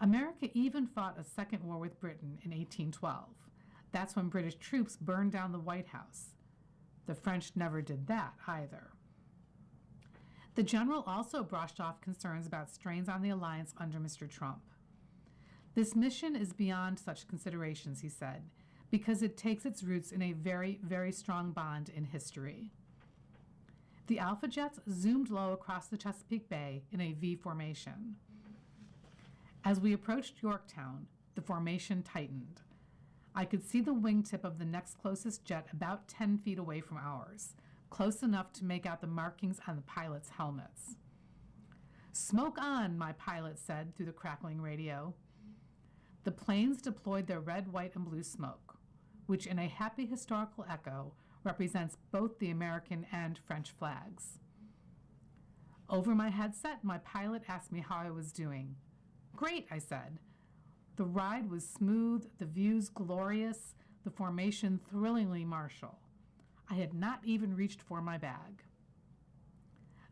America even fought a second war with Britain in 1812. That's when British troops burned down the White House. The French never did that either. The general also brushed off concerns about strains on the alliance under Mr. Trump. This mission is beyond such considerations, he said, because it takes its roots in a very, very strong bond in history. The Alpha jets zoomed low across the Chesapeake Bay in a V formation. As we approached Yorktown, the formation tightened. I could see the wingtip of the next closest jet about 10 feet away from ours, close enough to make out the markings on the pilots' helmets. "Smoke on," my pilot said through the crackling radio. The planes deployed their red, white, and blue smoke, which in a happy historical echo represents both the American and French flags. Over my headset, my pilot asked me how I was doing. "Great," I said. The ride was smooth, the views glorious, the formation thrillingly martial. I had not even reached for my bag.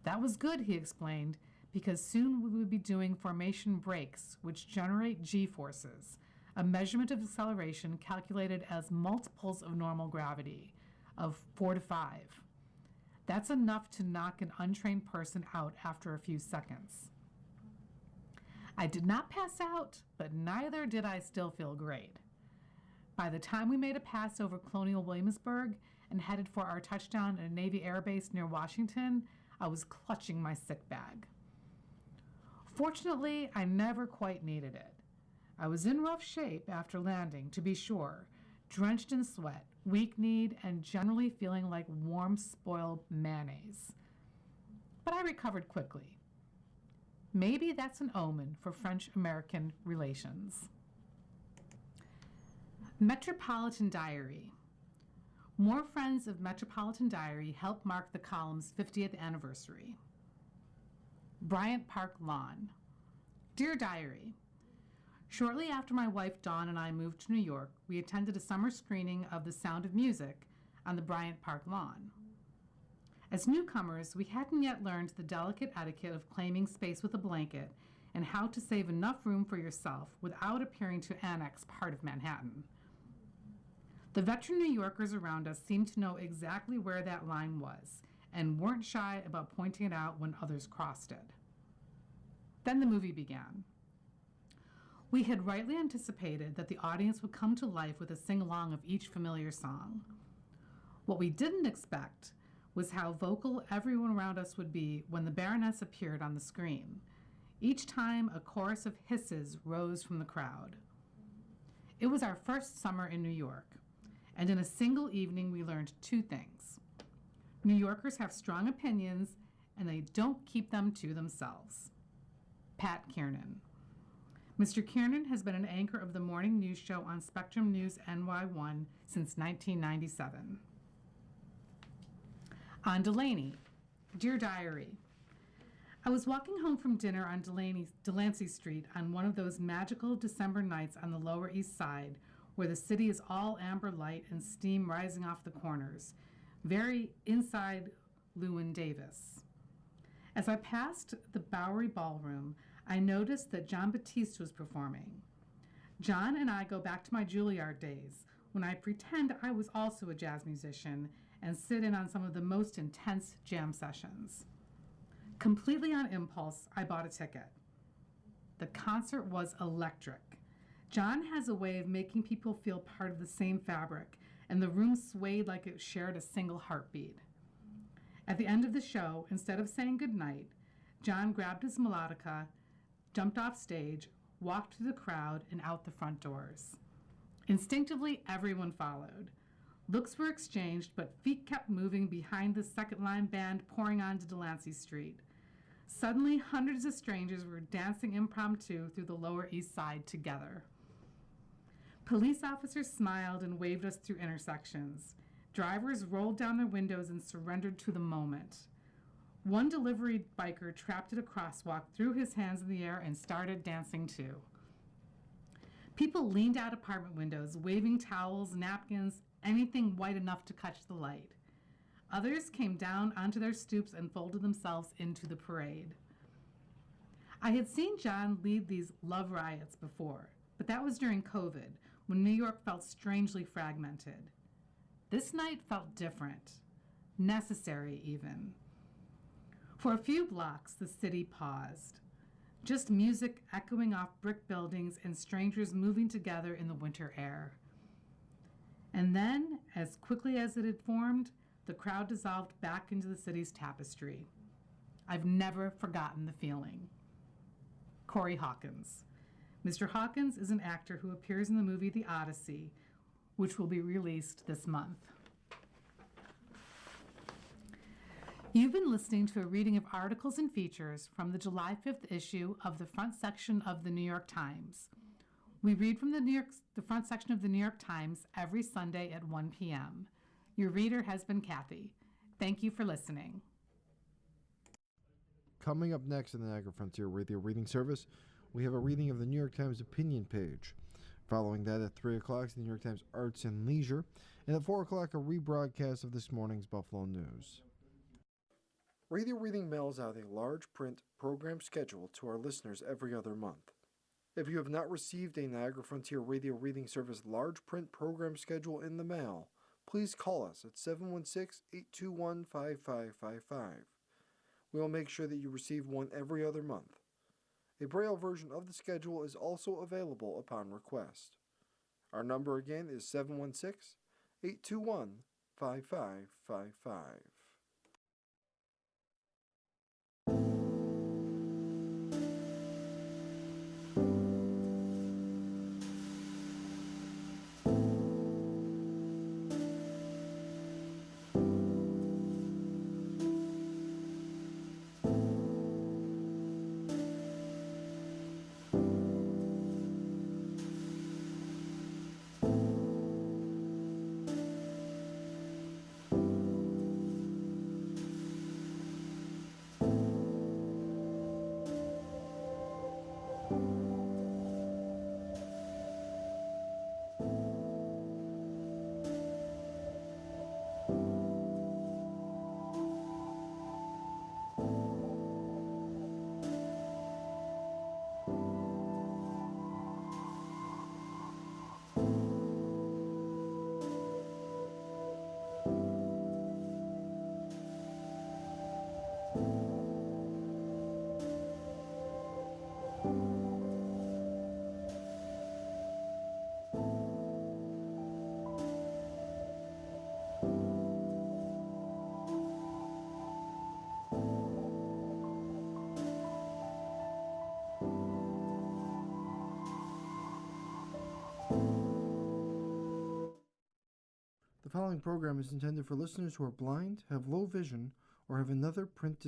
That was good, he explained, because soon we would be doing formation breaks, which generate G-forces, a measurement of acceleration calculated as multiples of normal gravity, of 4 to 5. That's enough to knock an untrained person out after a few seconds. I did not pass out, but neither did I still feel great. By the time we made a pass over Colonial Williamsburg and headed for our touchdown at a Navy air base near Washington, I was clutching my sick bag. Fortunately, I never quite needed it. I was in rough shape after landing, to be sure, drenched in sweat, weak-kneed, and generally feeling like warm, spoiled mayonnaise. But I recovered quickly. Maybe that's an omen for French-American relations. Metropolitan Diary. More friends of Metropolitan Diary help mark the column's 50th anniversary. Bryant Park Lawn. Dear Diary, shortly after my wife Dawn and I moved to New York, we attended a summer screening of The Sound of Music on the Bryant Park lawn. As newcomers, we hadn't yet learned the delicate etiquette of claiming space with a blanket and how to save enough room for yourself without appearing to annex part of Manhattan. The veteran New Yorkers around us seemed to know exactly where that line was and weren't shy about pointing it out when others crossed it. Then the movie began. We had rightly anticipated that the audience would come to life with a sing-along of each familiar song. What we didn't expect was how vocal everyone around us would be when the Baroness appeared on the screen. Each time, a chorus of hisses rose from the crowd. It was our first summer in New York, and in a single evening we learned two things. New Yorkers have strong opinions, and they don't keep them to themselves. Pat Kiernan. Mr. Kiernan has been an anchor of the morning news show on Spectrum News NY1 since 1997. On Delaney. Dear Diary, I was walking home from dinner on Delancey Street on one of those magical December nights on the Lower East Side where the city is all amber light and steam rising off the corners, very inside Llewyn Davis. As I passed the Bowery Ballroom, I noticed that Jon Batiste was performing. John and I go back to my Juilliard days when I pretend I was also a jazz musician and sit in on some of the most intense jam sessions. Completely on impulse, I bought a ticket. The concert was electric. John has a way of making people feel part of the same fabric, and the room swayed like it shared a single heartbeat. At the end of the show, instead of saying goodnight, John grabbed his melodica, jumped off stage, walked through the crowd, and out the front doors. Instinctively, everyone followed. Looks were exchanged, but feet kept moving behind the second-line band pouring onto Delancey Street. Suddenly, hundreds of strangers were dancing impromptu through the Lower East Side together. Police officers smiled and waved us through intersections. Drivers rolled down their windows and surrendered to the moment. One delivery biker trapped at a crosswalk threw his hands in the air and started dancing too. People leaned out apartment windows, waving towels, napkins, anything white enough to catch the light. Others came down onto their stoops and folded themselves into the parade. I had seen John lead these love riots before, but that was during COVID, when New York felt strangely fragmented. This night felt different, necessary even. For a few blocks, the city paused. Just music echoing off brick buildings and strangers moving together in the winter air. And then, as quickly as it had formed, the crowd dissolved back into the city's tapestry. I've never forgotten the feeling. Corey Hawkins. Mr. Hawkins is an actor who appears in the movie The Odyssey, which will be released this month. You've been listening to a reading of articles and features from the July 5th issue of the front section of the New York Times. We read from the front section of the New York Times every Sunday at 1 p.m. Your reader has been Kathy. Thank you for listening. Coming up next in the Niagara Frontier Radio Reading Service, we have a reading of the New York Times opinion page. Following that at 3 o'clock, the New York Times Arts and Leisure, and at 4 o'clock, a rebroadcast of this morning's Buffalo News. Radio Reading mails out a large print program schedule to our listeners every other month. If you have not received a Niagara Frontier Radio Reading Service large print program schedule in the mail, please call us at 716-821-5555. We will make sure that you receive one every other month. A Braille version of the schedule is also available upon request. Our number again is 716-821-5555. following program is intended for listeners who are blind, have low vision, or have another print